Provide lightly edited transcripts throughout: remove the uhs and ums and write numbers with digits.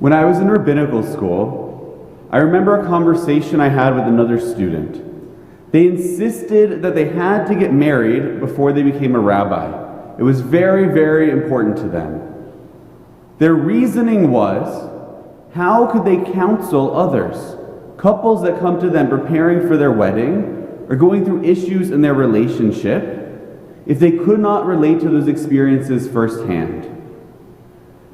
When I was in rabbinical school, I remember a conversation I had with another student. They insisted that they had to get married before they became a rabbi. It was very, very important to them. Their reasoning was, how could they counsel others, couples that come to them preparing for their wedding or going through issues in their relationship, if they could not relate to those experiences firsthand?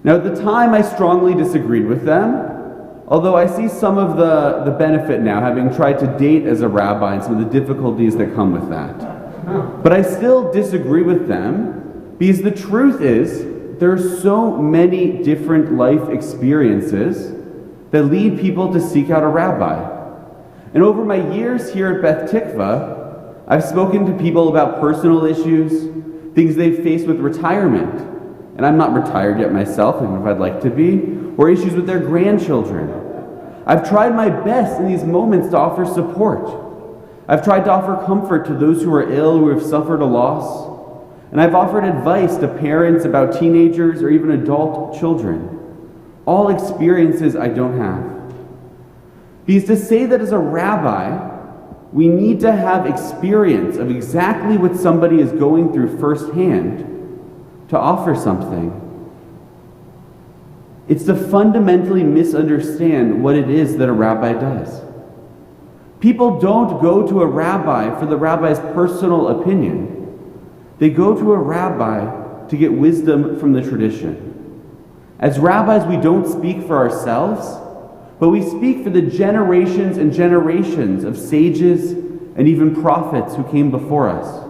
Now, at the time, I strongly disagreed with them, although I see some of the benefit now, having tried to date as a rabbi and some of the difficulties that come with that. But I still disagree with them, because the truth is, there are so many different life experiences that lead people to seek out a rabbi. And over my years here at Beth Tikva, I've spoken to people about personal issues, things they've faced with retirement, and I'm not retired yet myself, even if I'd like to be, or issues with their grandchildren. I've tried my best in these moments to offer support. I've tried to offer comfort to those who are ill, who have suffered a loss, and I've offered advice to parents about teenagers or even adult children. All experiences I don't have. Because to say that as a rabbi, we need to have experience of exactly what somebody is going through firsthand to offer something. It's to fundamentally misunderstand what it is that a rabbi does. People don't go to a rabbi for the rabbi's personal opinion. They go to a rabbi to get wisdom from the tradition. As rabbis, we don't speak for ourselves, but we speak for the generations and generations of sages and even prophets who came before us.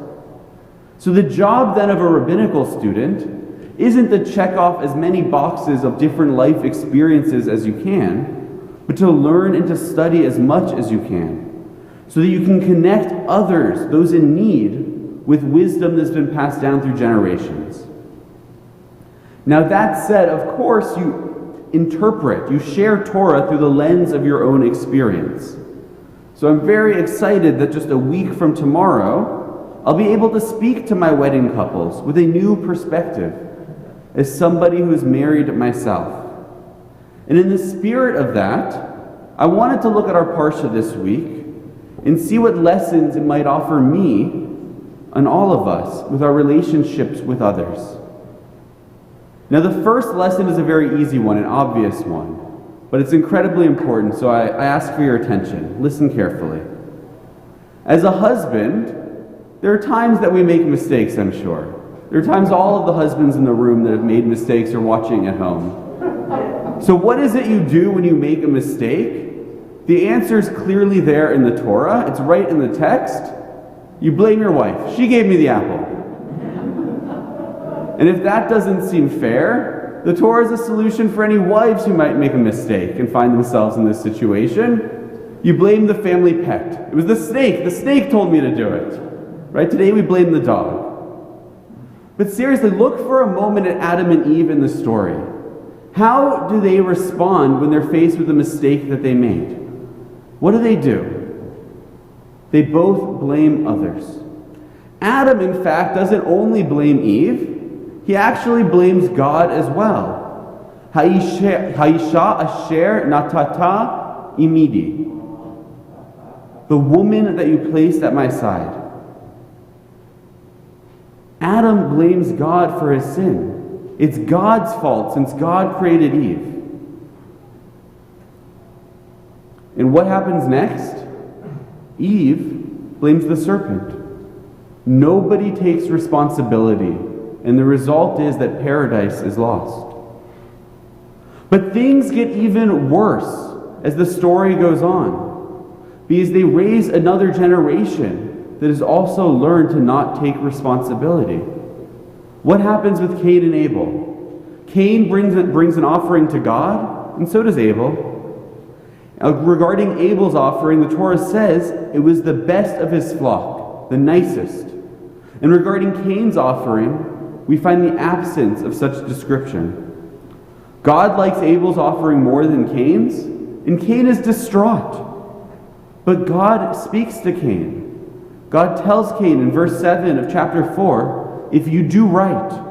So the job then of a rabbinical student isn't to check off as many boxes of different life experiences as you can, but to learn and to study as much as you can, so that you can connect others, those in need, with wisdom that's been passed down through generations. Now that said, of course you interpret, you share Torah through the lens of your own experience. So I'm very excited that just a week from tomorrow, I'll be able to speak to my wedding couples with a new perspective as somebody who is married myself. And in the spirit of that, I wanted to look at our parsha this week and see what lessons it might offer me and all of us with our relationships with others. Now, the first lesson is a very easy one, an obvious one, but it's incredibly important, so I ask for your attention. Listen carefully. As a husband, there are times that we make mistakes, I'm sure. There are times all of the husbands in the room that have made mistakes are watching at home. So what is it you do when you make a mistake? The answer is clearly there in the Torah. It's right in the text. You blame your wife. She gave me the apple. And if that doesn't seem fair, the Torah is a solution for any wives who might make a mistake and find themselves in this situation. You blame the family pet. It was the snake. The snake told me to do it. Right? Today we blame the dog. But seriously, look for a moment at Adam and Eve in the story. How do they respond when they're faced with a mistake that they made? What do? They both blame others. Adam, in fact, doesn't only blame Eve, he actually blames God as well. Ha'isha asher natata imidi. The woman that you placed at my side. Adam blames God for his sin. It's God's fault since God created Eve. And what happens next? Eve blames the serpent. Nobody takes responsibility, and the result is that paradise is lost. But things get even worse as the story goes on, because they raise another generation that has also learned to not take responsibility. What happens with Cain and Abel? Cain brings an offering to God, and so does Abel. Regarding Abel's offering, the Torah says it was the best of his flock, the nicest. And regarding Cain's offering, we find the absence of such description. God likes Abel's offering more than Cain's, and Cain is distraught. But God speaks to Cain. God tells Cain in verse 7 of chapter 4, if you do right,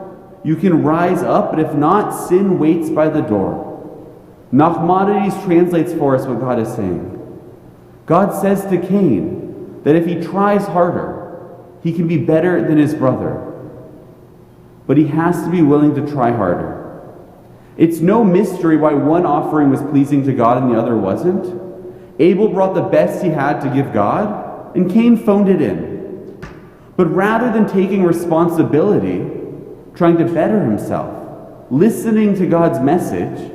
you can rise up, but if not, sin waits by the door. Nachmanides translates for us what God is saying. God says to Cain that if he tries harder, he can be better than his brother. But he has to be willing to try harder. It's no mystery why one offering was pleasing to God and the other wasn't. Abel brought the best he had to give God, and Cain phoned it in. But rather than taking responsibility, trying to better himself, listening to God's message,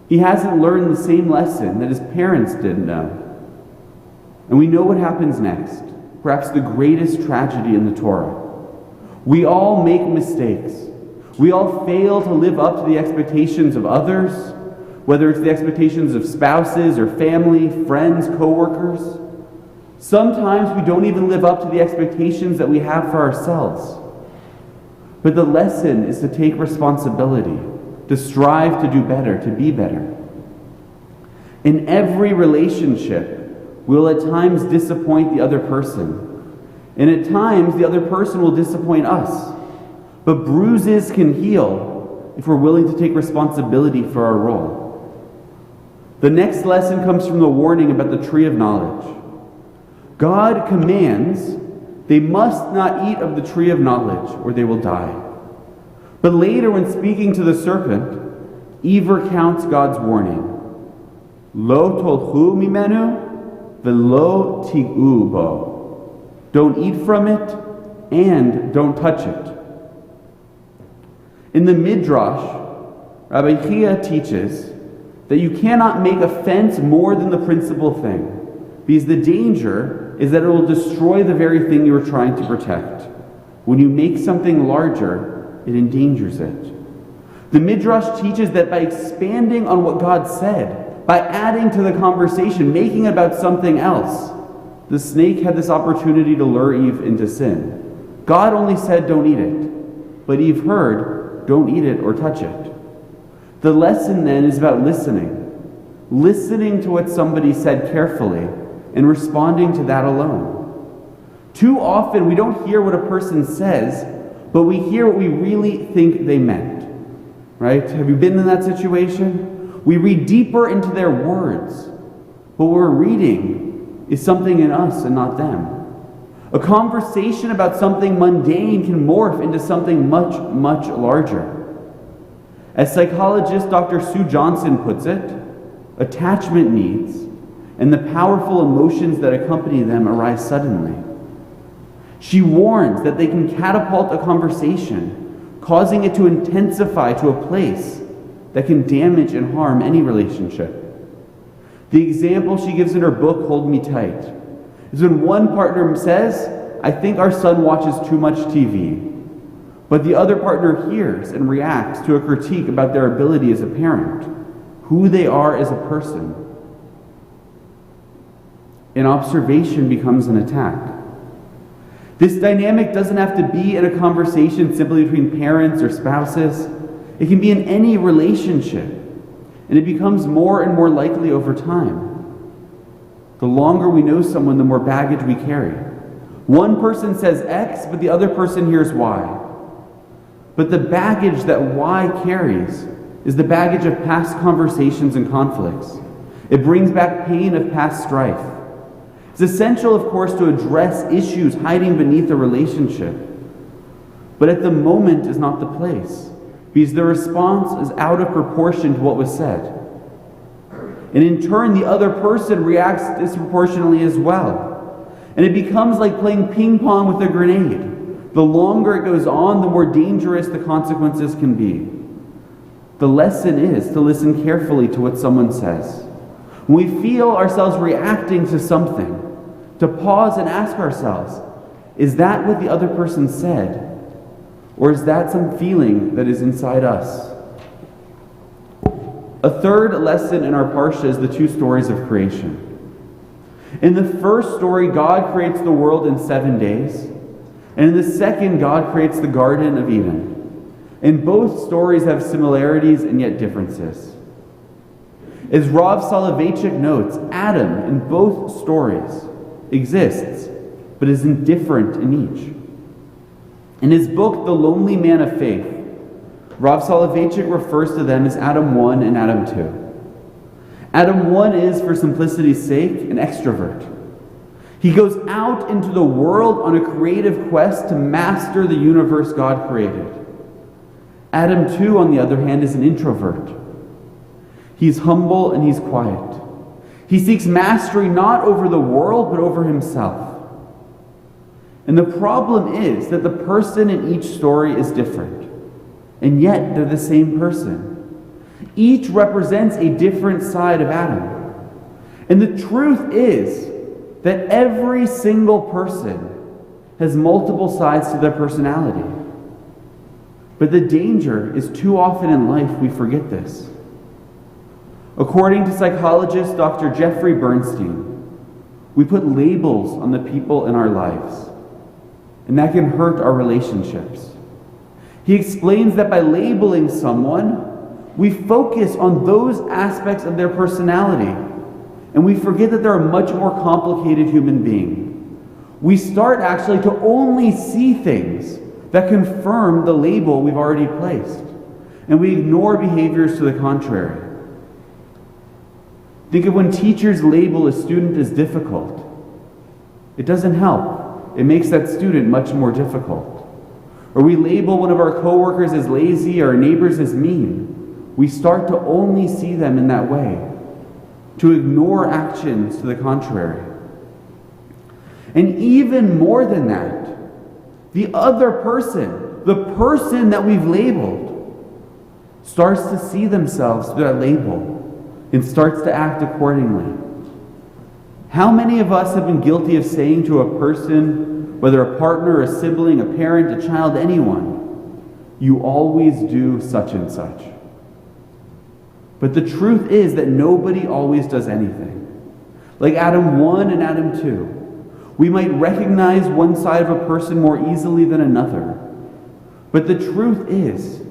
he hasn't learned the same lesson that his parents didn't know. And we know what happens next, perhaps the greatest tragedy in the Torah. We all make mistakes. We all fail to live up to the expectations of others, whether it's the expectations of spouses or family, friends, co-workers. Sometimes we don't even live up to the expectations that we have for ourselves. But the lesson is to take responsibility, to strive to do better, to be better. In every relationship, we'll at times disappoint the other person. And at times, the other person will disappoint us. But bruises can heal if we're willing to take responsibility for our role. The next lesson comes from the warning about the tree of knowledge. God commands they must not eat of the tree of knowledge or they will die. But later, when speaking to the serpent, Eve recounts God's warning. Lo tolchu mimenu velo tigu bo. Don't eat from it and don't touch it. In the Midrash, Rabbi Chia teaches that you cannot make a fence more than the principal thing, because the danger is that it will destroy the very thing you are trying to protect. When you make something larger, it endangers it. The Midrash teaches that by expanding on what God said, by adding to the conversation, making it about something else, the snake had this opportunity to lure Eve into sin. God only said, don't eat it. But Eve heard, don't eat it or touch it. The lesson then is about listening. Listening to what somebody said carefully and responding to that alone. Too often we don't hear what a person says, but we hear what we really think they meant. Right? Have you been in that situation? We read deeper into their words, but what we're reading is something in us and not them. A conversation about something mundane can morph into something much, much larger. As psychologist Dr. Sue Johnson puts it, attachment needs and the powerful emotions that accompany them arise suddenly. She warns that they can catapult a conversation, causing it to intensify to a place that can damage and harm any relationship. The example she gives in her book, Hold Me Tight, is when one partner says, I think our son watches too much TV, but the other partner hears and reacts to a critique about their ability as a parent, who they are as a person. An observation becomes an attack. This dynamic doesn't have to be in a conversation simply between parents or spouses. It can be in any relationship, and it becomes more and more likely over time. The longer we know someone, the more baggage we carry. One person says X, but the other person hears Y. But the baggage that Y carries is the baggage of past conversations and conflicts. It brings back pain of past strife. It's essential, of course, to address issues hiding beneath a relationship. But at the moment is not the place, because the response is out of proportion to what was said. And in turn, the other person reacts disproportionately as well. And it becomes like playing ping pong with a grenade. The longer it goes on, the more dangerous the consequences can be. The lesson is to listen carefully to what someone says. When we feel ourselves reacting to something, to pause and ask ourselves, is that what the other person said? Or is that some feeling that is inside us? A third lesson in our parsha is the two stories of creation. In the first story, God creates the world in 7 days. And in the second, God creates the Garden of Eden. And both stories have similarities and yet differences. As Rav Soloveitchik notes, Adam in both stories exists, but is indifferent in each. In his book, The Lonely Man of Faith, Rav Soloveitchik refers to them as Adam 1 and Adam 2. Adam 1 is, for simplicity's sake, an extrovert. He goes out into the world on a creative quest to master the universe God created. Adam 2, on the other hand, is an introvert. He's humble and he's quiet. He seeks mastery not over the world, but over himself. And the problem is that the person in each story is different, and yet they're the same person. Each represents a different side of Adam. And the truth is that every single person has multiple sides to their personality. But the danger is too often in life we forget this. According to psychologist Dr. Jeffrey Bernstein, we put labels on the people in our lives, and that can hurt our relationships. He explains that by labeling someone, we focus on those aspects of their personality, and we forget that they're a much more complicated human being. We start actually to only see things that confirm the label we've already placed, and we ignore behaviors to the contrary. Think of when teachers label a student as difficult. It doesn't help. It makes that student much more difficult. Or we label one of our coworkers as lazy or our neighbors as mean. We start to only see them in that way, to ignore actions to the contrary. And even more than that, the other person, the person that we've labeled, starts to see themselves through that label and starts to act accordingly. How many of us have been guilty of saying to a person, whether a partner, a sibling, a parent, a child, anyone, you always do such and such? But the truth is that nobody always does anything. Like Adam 1 and Adam 2, we might recognize one side of a person more easily than another. But the truth is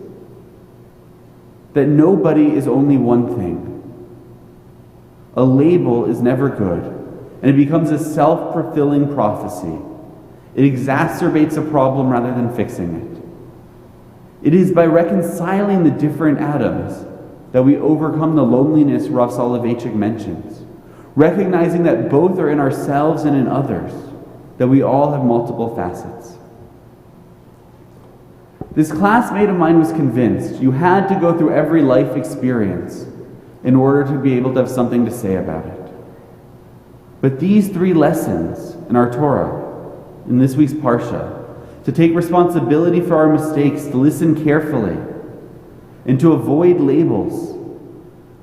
that nobody is only one thing. A label is never good, and it becomes a self-fulfilling prophecy. It exacerbates a problem rather than fixing it. It is by reconciling the different Adams that we overcome the loneliness Rav Soloveitchik mentions, recognizing that both are in ourselves and in others, that we all have multiple facets. This classmate of mine was convinced you had to go through every life experience in order to be able to have something to say about it. But these 3 lessons in our Torah, in this week's parsha, to take responsibility for our mistakes, to listen carefully, and to avoid labels,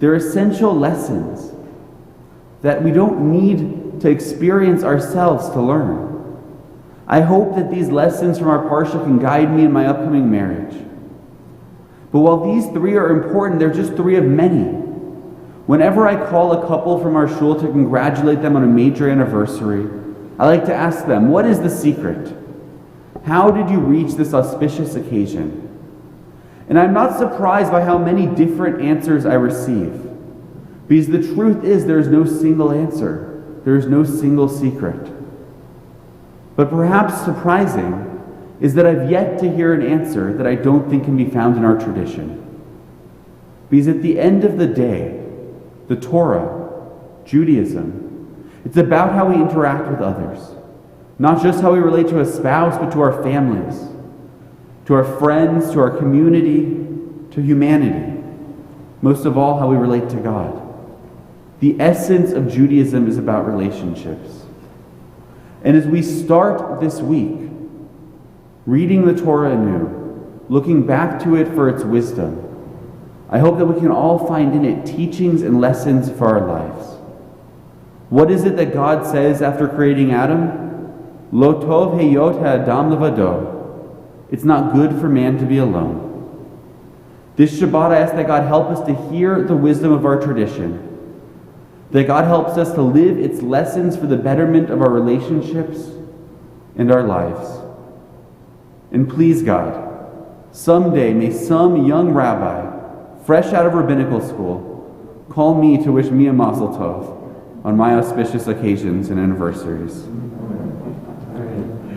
they're essential lessons that we don't need to experience ourselves to learn. I hope that these lessons from our parsha can guide me in my upcoming marriage. But while these 3 are important, they're just 3 of many. Whenever I call a couple from our shul to congratulate them on a major anniversary, I like to ask them, what is the secret? How did you reach this auspicious occasion? And I'm not surprised by how many different answers I receive. Because the truth is there is no single answer. There is no single secret. But perhaps surprising is that I've yet to hear an answer that I don't think can be found in our tradition. Because at the end of the day, the Torah, Judaism, it's about how we interact with others. Not just how we relate to a spouse, but to our families, to our friends, to our community, to humanity. Most of all, how we relate to God. The essence of Judaism is about relationships. And as we start this week, reading the Torah anew, looking back to it for its wisdom, I hope that we can all find in it teachings and lessons for our lives. What is it that God says after creating Adam? Lo tov heyot ha'adam levado. It's not good for man to be alone. This Shabbat I ask that God help us to hear the wisdom of our tradition, that God helps us to live its lessons for the betterment of our relationships and our lives. And please God, someday may some young rabbi, fresh out of rabbinical school, call me to wish me a mazel tov on my auspicious occasions and anniversaries.